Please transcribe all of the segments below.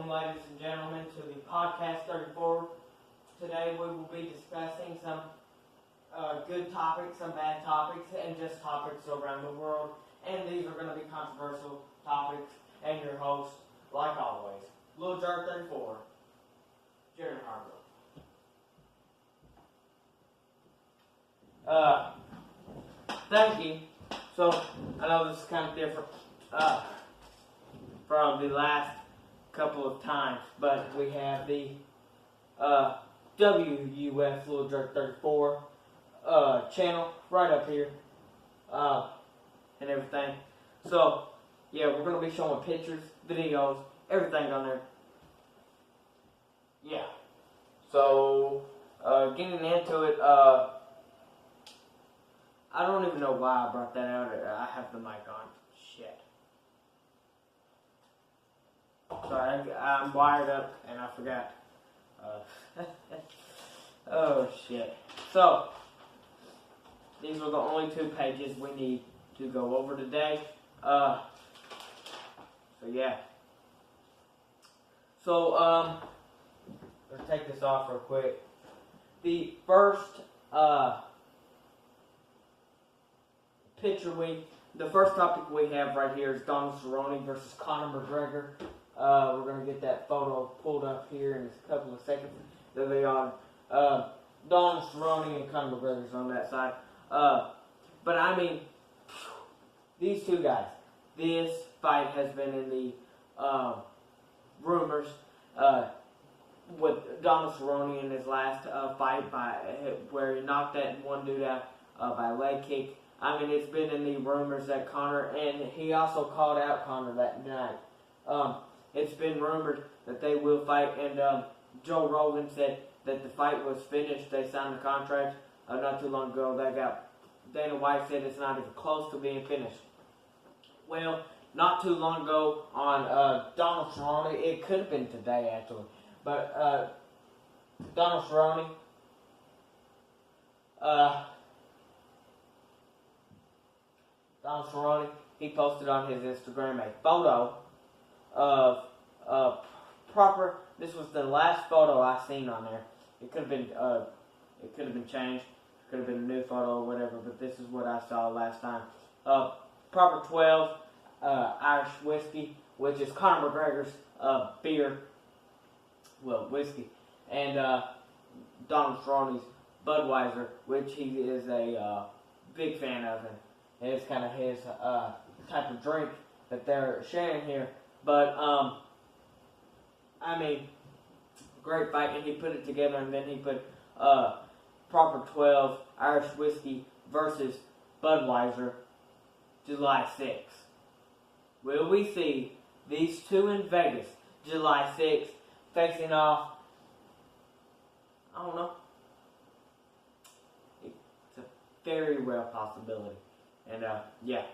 ladies and gentlemen, to the podcast 34. Today we will be discussing some good topics, some bad topics, and just topics around the world. And these are going to be controversial topics. And your host, like always, Lil Jerk 34, Jared Hargrove. Thank you. So I know this is kind of different from the last couple of times, but we have the WUF Lil Jerk 34 channel right up here and everything. So yeah, we're gonna be showing pictures, videos, everything on there. Yeah. So getting into it, I don't even know why I brought that out. I have the mic on. Shit. Sorry, I'm wired up and I forgot. Oh shit. So these are the only two pages we need to go over today. So yeah. So let's take this off real quick. The first the first topic we have right here is Donald Cerrone versus Conor McGregor. We're going to get that photo pulled up here in a couple of seconds. There they are. Donald Cerrone and Conor McGregor's on that side. But I mean, these two guys, this fight has been in the rumors with Donald Cerrone in his last fight where he knocked that one dude out by a leg kick. I mean, it's been in the rumors that Conor, and he also called out Conor that night. It's been rumored that they will fight, and Joe Rogan said that the fight was finished. They signed the contract not too long ago. Dana White said it's not even close to being finished. Well, not too long ago on Donald Cerrone, it could have been today actually, but Donald Cerrone, he posted on his Instagram a photo of this was the last photo I seen on there. It could have been changed. It could have been a new photo or whatever, but this is what I saw last time. Proper 12 Irish whiskey, which is Conor McGregor's whiskey, and Donald Cerrone's Budweiser, which he is a big fan of, and it's kind of his type of drink that they're sharing here. But I mean, great fight, and he put it together, and then he put Proper 12 Irish whiskey versus Budweiser, July 6th. Will we see these two in Vegas, July 6th, facing off? I don't know. It's a very real possibility. And yeah.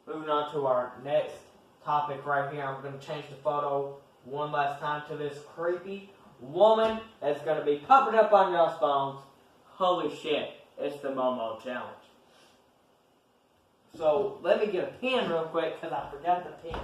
Moving on to our next topic right here. I'm going to change the photo one last time to this creepy woman that's going to be popping up on y'all's phones. Holy shit. It's the Momo Challenge. So, let me get a pen real quick because I forgot the pen.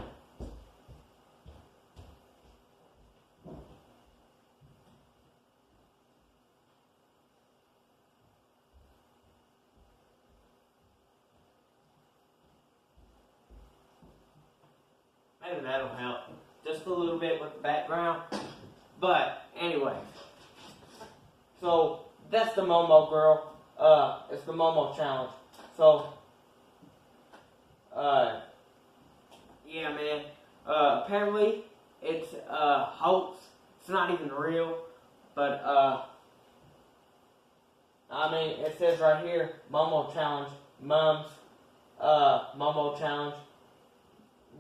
Maybe that'll help. Just a little bit with the background. But, anyway. So, that's the Momo girl. It's the Momo Challenge. So, yeah, man. Apparently, it's a hoax. It's not even real. But, I mean, it says right here, Momo Challenge, Mums, Momo Challenge,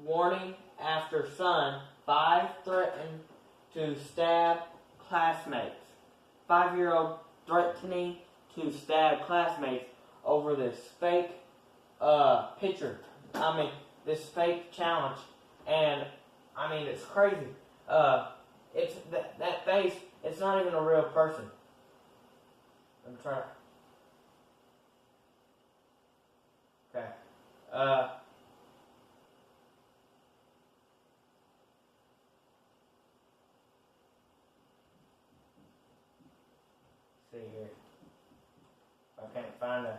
warning after son, 5 threatened to stab classmates. 5-year-old threatening to stab classmates over this fake picture. I mean, this fake challenge. And, I mean, it's crazy. It's that face, it's not even a real person. I'm trying. Okay. see here. I can't find a.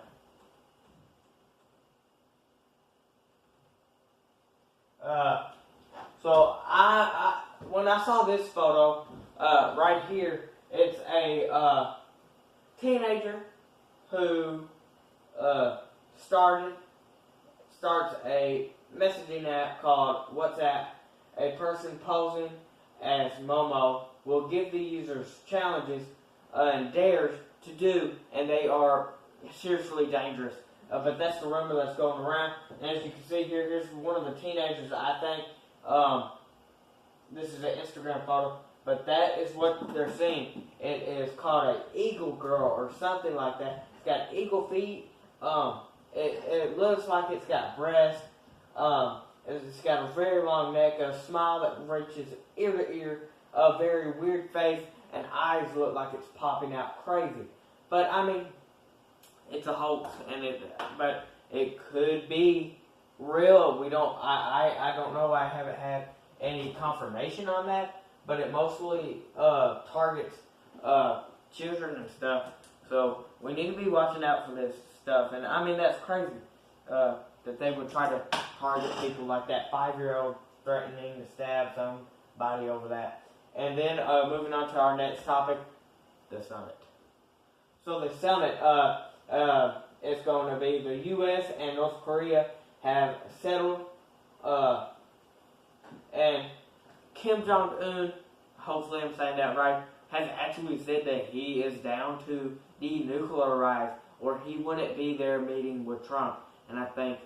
So when I saw this photo, right here, it's a teenager who starts a messaging app called WhatsApp. A person posing as Momo will give the users challenges and dares to do, and they are seriously dangerous. But that's the rumor that's going around. And as you can see here, here's one of the teenagers, I think. This is an Instagram photo, but that is what they're seeing. It is called an eagle girl or something like that. It's got eagle feet. It looks like it's got breasts. It's got a very long neck, a smile that reaches ear to ear, a very weird face, and eyes look like it's popping out crazy. But I mean, it's a hoax, but it could be real. We don't. I don't know. I haven't had any confirmation on that, but it mostly targets children and stuff. So we need to be watching out for this stuff. And I mean, that's crazy that they would try to target people like that 5-year-old threatening to stab somebody over that. And then moving on to our next topic, the summit. So the summit is going to be the U.S. and North Korea have settled, and Kim Jong-un, hopefully I'm saying that right, has actually said that he is down to denuclearize, or he wouldn't be there meeting with Trump. And I think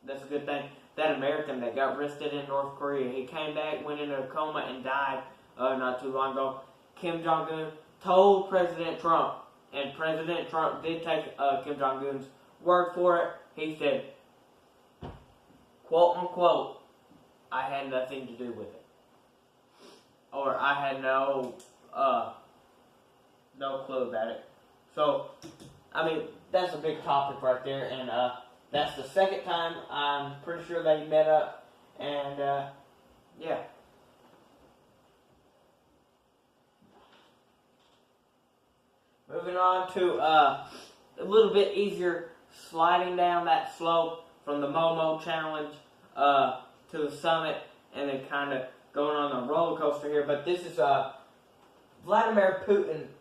that's a good thing. That American that got arrested in North Korea, he came back, went into a coma, and died not too long ago. Kim Jong-un told President Trump, and President Trump did take Kim Jong-un's word for it. He said, quote unquote, I had nothing to do with it. Or I had no clue about it. So, I mean, that's a big topic right there, and that's the second time I'm pretty sure they met up, and yeah. Moving on to a little bit easier, sliding down that slope from the Momo challenge to the summit, and then kind of going on a roller coaster here. But this is Vladimir Putin's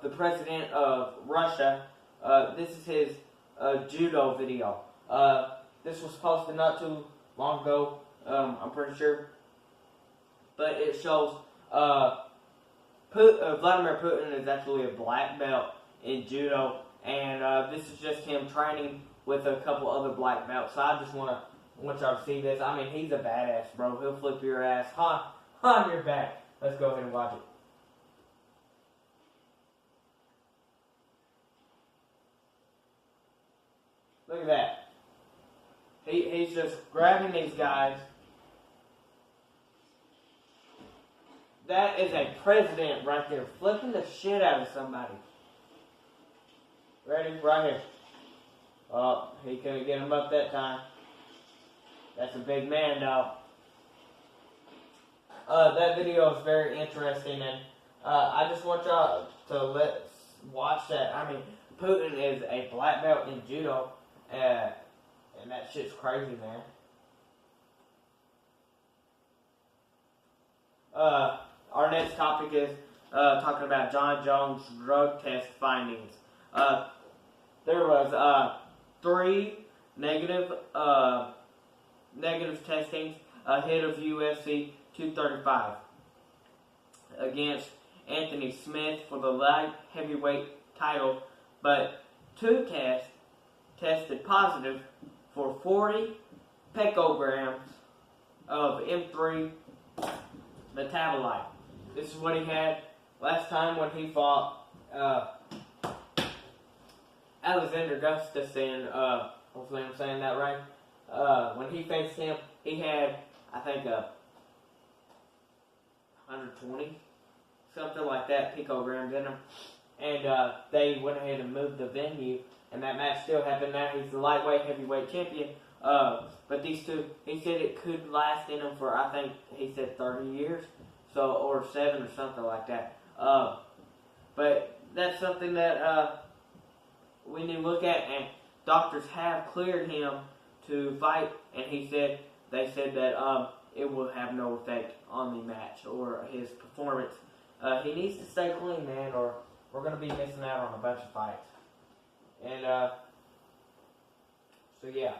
the president of Russia. This is his judo video. This was posted not too long ago, I'm pretty sure. But it shows Vladimir Putin is actually a black belt in judo, and this is just him training with a couple other black belts. So I just want y'all to see this. I mean, he's a badass, bro. He'll flip your ass on your back. Let's go ahead and watch it. Look at that. He's just grabbing these guys. That is a president right there, flipping the shit out of somebody. Ready? Right here. Oh, he couldn't get him up that time. That's a big man, though. That video is very interesting, and I just want y'all to watch that. I mean, Putin is a black belt in judo, and that shit's crazy, man. Our next topic is talking about Jon Jones' drug test findings. There was 3 negative testings ahead of UFC 235 against Anthony Smith for the light heavyweight title, but 2 tests tested positive for 40 picograms of M3 metabolite. This is what he had last time when he fought Alexander Gustafsson. Hopefully I'm saying that right. When he faced him, he had, I think, 120, something like that, picograms in him. And they went ahead and moved the venue, and that match still happened. Now he's the lightweight heavyweight champion But these two, he said it could last in them for, I think he said 30 years, so, or 7 or something like that. But that's something that we need to look at, and doctors have cleared him to fight, and they said that it will have no effect on the match or his performance. He needs to stay clean, man, or we're going to be missing out on a bunch of fights. And, so yeah.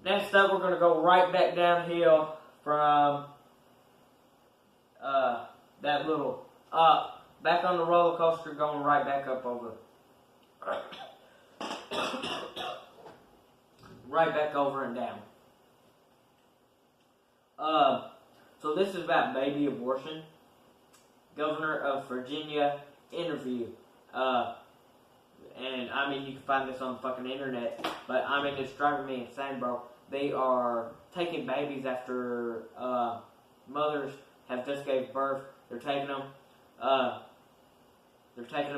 Next up, we're going to go right back downhill from that little back on the roller coaster, going right back up over. Right back over and down. So this is about baby abortion. Governor of Virginia interview. And I mean, you can find this on the fucking internet, but I mean, it's driving me insane, bro. They are taking babies after mothers have just gave birth. They're taking them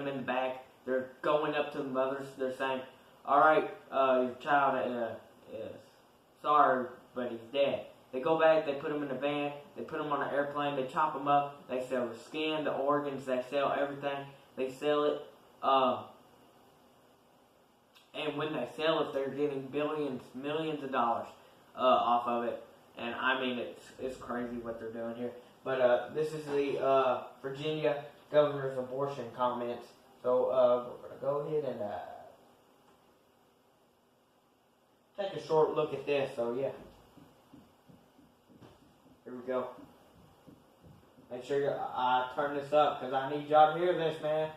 in the back. They're going up to the mothers. They're saying, "All right, your child is sorry, but he's dead." They go back. They put him in a van. They put him on an airplane. They chop him up. They sell the skin, the organs. They sell everything. They sell it. And when they sell it, they're getting billions, millions of dollars off of it. And I mean, it's crazy what they're doing here. But this is the Virginia governor's abortion comments. So we're going to go ahead and take a short look at this. So yeah. Here we go. Make sure I turn this up because I need y'all to hear this, man.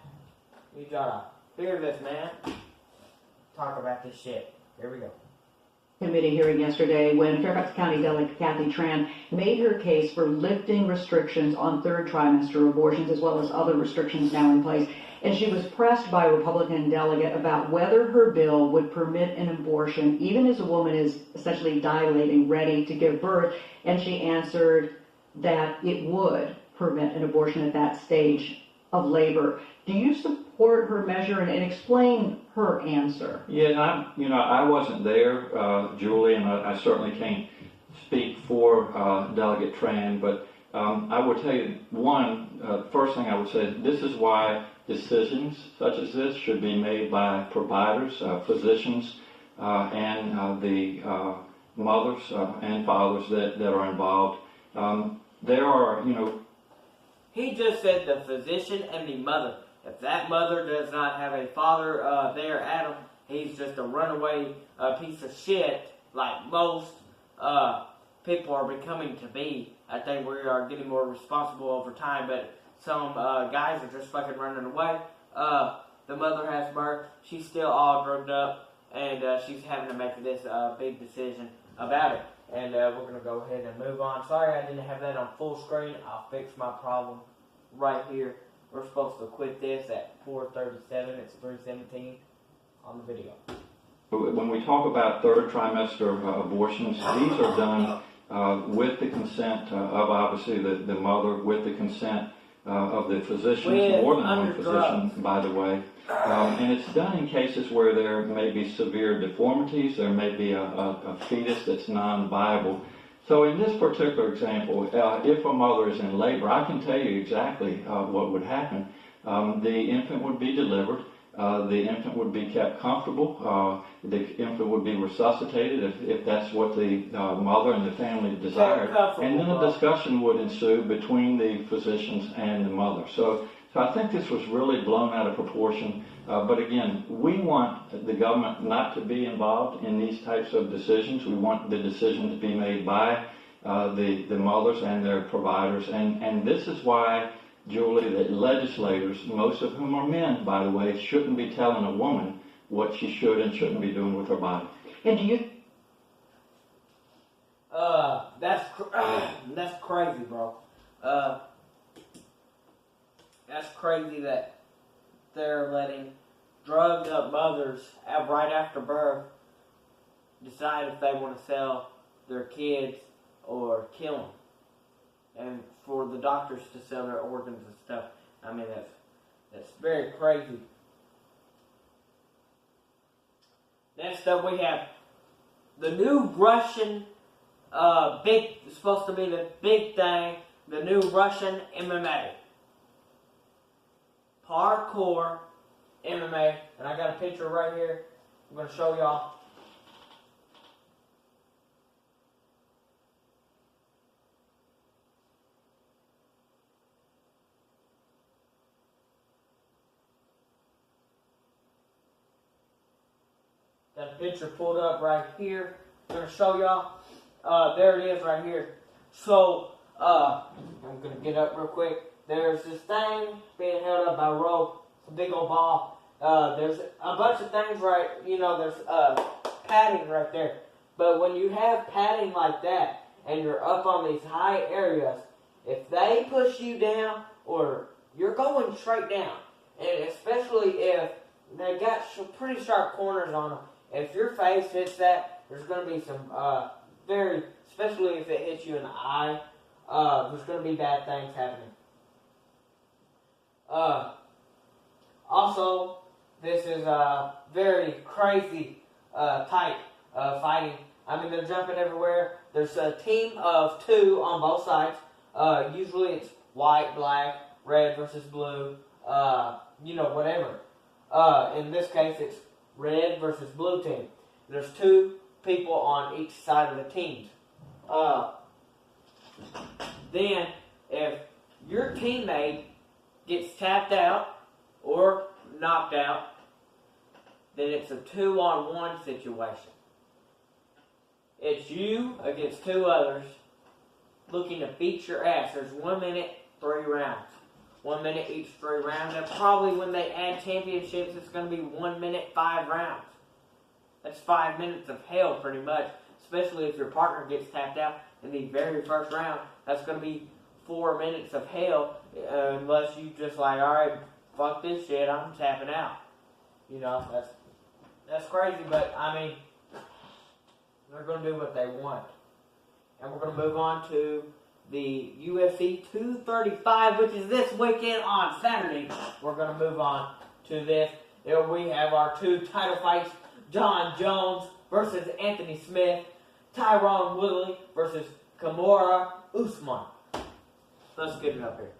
Need y'all to hear this, man. Talk about this shit. Here we go. Committee hearing yesterday when Fairfax County Delegate Kathy Tran made her case for lifting restrictions on third trimester abortions as well as other restrictions now in place. And she was pressed by a Republican delegate about whether her bill would permit an abortion even as a woman is essentially dilating, ready to give birth. And she answered that it would permit an abortion at that stage of labor. Do you support her measure and explain her answer? Yeah, I wasn't there, Julie, and I certainly can't speak for Delegate Tran, but I would tell you, first thing I would say, this is why decisions such as this should be made by providers, physicians, and the mothers and fathers that are involved. There are, He just said the physician and the mother. If that mother does not have a father there, Adam, he's just a runaway piece of shit like most people are becoming to be. I think we are getting more responsible over time, but some guys are just fucking running away. The mother has birth. She's still all drugged up, and she's having to make this big decision about it. And we're going to go ahead and move on. Sorry I didn't have that on full screen. I'll fix my problem right here. We're supposed to quit this at 4:37. It's 3:17 on the video. When we talk about third trimester abortions, these are done with the consent of obviously the mother, with the consent of the physician, more than one physician, by the way. And it's done in cases where there may be severe deformities, there may be a fetus that's non-viable. So in this particular example, if a mother is in labor, I can tell you exactly what would happen. The infant would be delivered. The infant would be kept comfortable. The infant would be resuscitated if that's what the mother and the family desired. And then a discussion would ensue between the physicians and the mother. So I think this was really blown out of proportion. But again, we want the government not to be involved in these types of decisions. We want the decision to be made by the mothers and their providers. And this is why, Julie, that legislators, most of whom are men, by the way, shouldn't be telling a woman what she should and shouldn't be doing with her body. And do you? That's crazy, bro. That's crazy that they're letting drugged up mothers right after birth decide if they want to sell their kids or kill them, and for the doctors to sell their organs and stuff. I mean, that's very crazy. Next up, we have the new Russian, supposed to be the big thing, the new Russian MMA. Parkour MMA, and I got a picture right here. I'm going to show y'all. Got a picture pulled up right here. I'm going to show y'all. There it is right here. So, I'm going to get up real quick. There's this thing being held up by a rope. It's a big old ball. There's a bunch of things right, there's padding right there. But when you have padding like that, and you're up on these high areas, if they push you down, or you're going straight down, and especially if they got pretty sharp corners on them, if your face hits that, there's going to be some especially if it hits you in the eye, there's going to be bad things happening. Also, this is a very crazy type of fighting. I mean, they're jumping everywhere. There's a team of 2 on both sides. Usually it's white, black, red versus blue, whatever. In this case, it's red versus blue team. There's 2 people on each side of the teams. Then, if your teammate gets tapped out or knocked out, then it's a 2-on-1 situation. It's you against 2 others looking to beat your ass. There's 1 minute, 3 rounds. 1 minute each 3 rounds. And probably when they add championships, it's going to be 1 minute, 5 rounds. That's 5 minutes of hell pretty much. Especially if your partner gets tapped out in the very first round. That's going to be 4 minutes of hell, unless you just like, alright, fuck this shit, I'm tapping out. That's crazy, but I mean, they're going to do what they want. And we're going to move on to the UFC 235, which is this weekend on Saturday. We're going to move on to this. Here we have our 2 title fights, John Jones versus Anthony Smith, Tyron Woodley versus Kamaru Usman. Let's get it up here.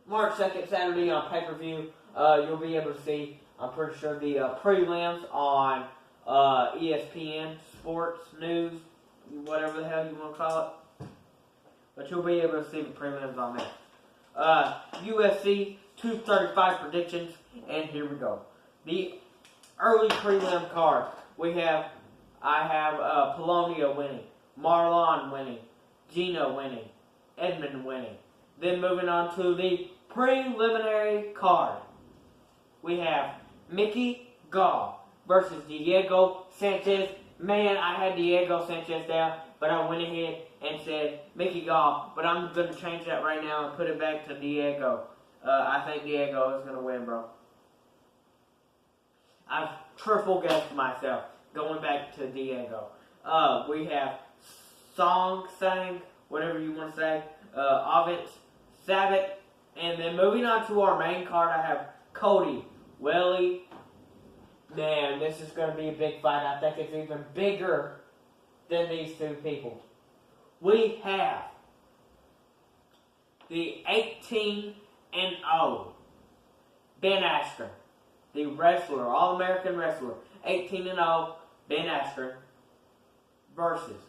March 2nd, Saturday on pay-per-view. You'll be able to see, I'm pretty sure, the prelims on ESPN, Sports, News, whatever the hell you want to call it. But you'll be able to see the prelims on there. UFC 235 predictions, and here we go. The early prelim card. I have Polonia winning, Marlon winning, Gina winning, Edmund winning. Then moving on to the preliminary card. We have Mickey Gall versus Diego Sanchez. Man, I had Diego Sanchez down, but I went ahead and said Mickey Gall. But I'm going to change that right now and put it back to Diego. I think Diego is going to win, bro. I've triple guessed myself going back to Diego. We have Sang, whatever you want to say, Avent, Sabat, and then moving on to our main card, I have Cody, Welly. Man, this is going to be a big fight. I think it's even bigger than these 2 people. We have the 18-0 Ben Askren, the wrestler, All-American wrestler, 18-0 Ben Askren versus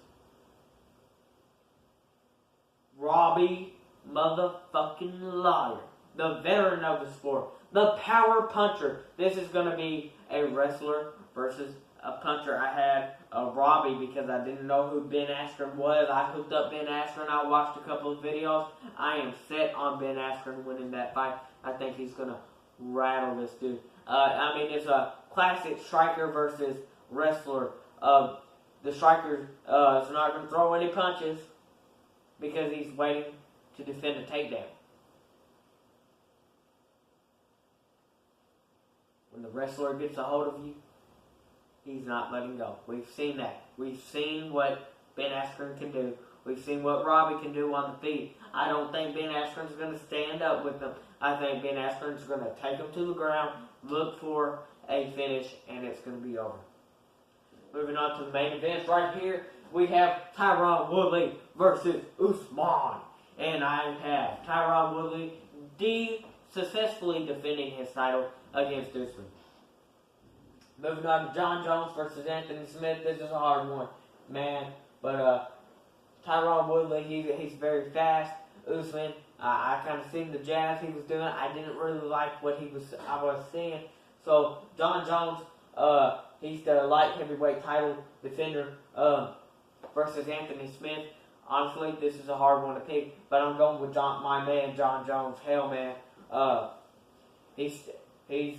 Robbie motherfucking Lawler, the veteran of the sport, the power puncher. This is going to be a wrestler versus a puncher. I had Robbie because I didn't know who Ben Askren was. I hooked up Ben Askren. I watched a couple of videos. I am set on Ben Askren winning that fight. I think he's going to rattle this dude. It's a classic striker versus wrestler. The striker is not going to throw any punches because he's waiting to defend a takedown. When the wrestler gets a hold of you, he's not letting go. We've seen that. We've seen what Ben Askren can do. We've seen what Robbie can do on the feet. I don't think Ben Askren's going to stand up with them. I think Ben Askren's going to take him to the ground, look for a finish, and it's going to be over. Moving on to the main events right here, we have Tyron Woodley versus Usman. And I have Tyron Woodley successfully defending his title against Usman. Moving on to John Jones versus Anthony Smith. This is a hard one, man. But Tyron Woodley, he's very fast. Usman, I kind of seen the jabs he was doing. I didn't really like what I was seeing. So John Jones, he's the light heavyweight title defender versus Anthony Smith. Honestly, this is a hard one to pick, but I'm going with my man John Jones. Hell, man, he's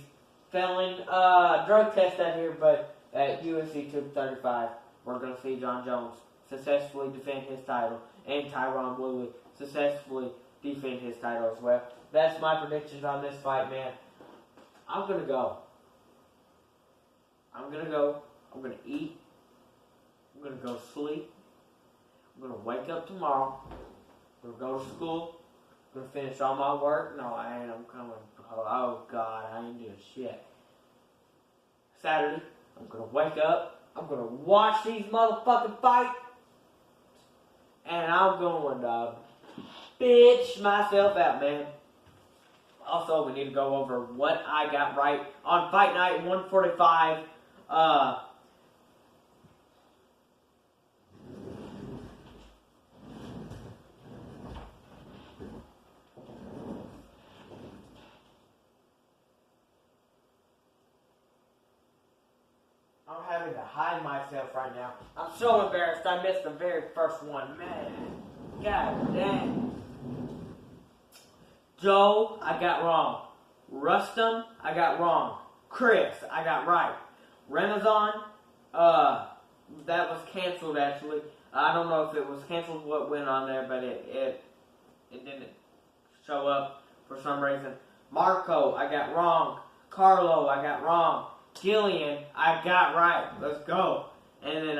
failing drug test out here, but at UFC 235, we're going to see John Jones successfully defend his title, and Tyron Woodley successfully defend his title as well. That's my predictions on this fight, man. I'm going to go. I'm going to eat. I'm going to go sleep. I'm going to wake up tomorrow. I'm going to go to school. I'm going to finish all my work. No, I ain't. I'm coming. Oh, God, I ain't doing shit. Saturday, I'm going to wake up. I'm going to watch these motherfucking fights. And I'm going to bitch myself out, man. Also, we need to go over what I got right on Fight Night 145. I'm having to hide myself right now. I'm so embarrassed. I missed the very first one, man. God dang. Joe, I got wrong. Rustam, I got wrong. Chris, I got right. Ramazan, that was canceled actually. I don't know if it was canceled, what went on there, but it didn't show up for some reason. Marco, I got wrong. Carlo, I got wrong. Gillian, I got right. Let's go. And then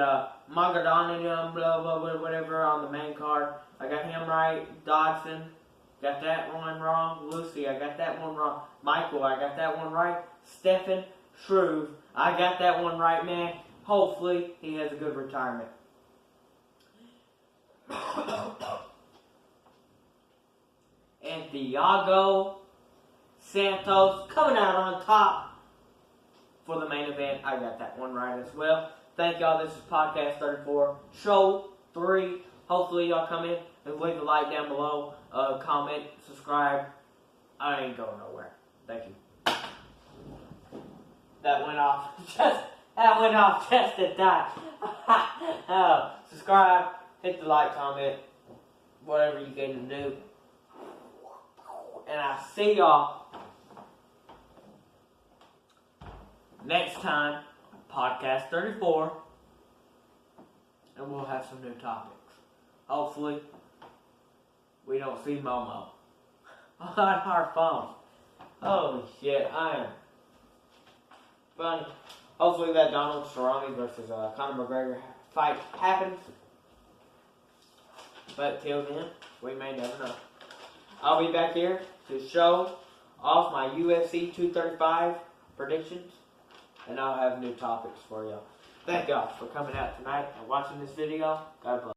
Magadonian, blah, blah, blah, whatever on the main card. I got him right. Dodson, got that one wrong. Lucy, I got that one wrong. Michael, I got that one right. Stephen Shreve, I got that one right, man. Hopefully, he has a good retirement. And Thiago Santos coming out on top for the main event. I got that one right as well. Thank y'all. This is Podcast 34, Show 3. Hopefully y'all come in and leave a like down below. Comment, subscribe. I ain't going nowhere. Thank you. That went off just at time. Subscribe, hit the like, comment, whatever you can do. And I'll see y'all next time, Podcast 34, and we'll have some new topics. Hopefully, we don't see Momo on our phone. Holy shit, I am funny. Hopefully that Donald Cerrone versus Conor McGregor fight happens. But till then, we may never know. I'll be back here to show off my UFC 235 predictions. And I'll have new topics for you. Thank y'all for coming out tonight and watching this video. God bless.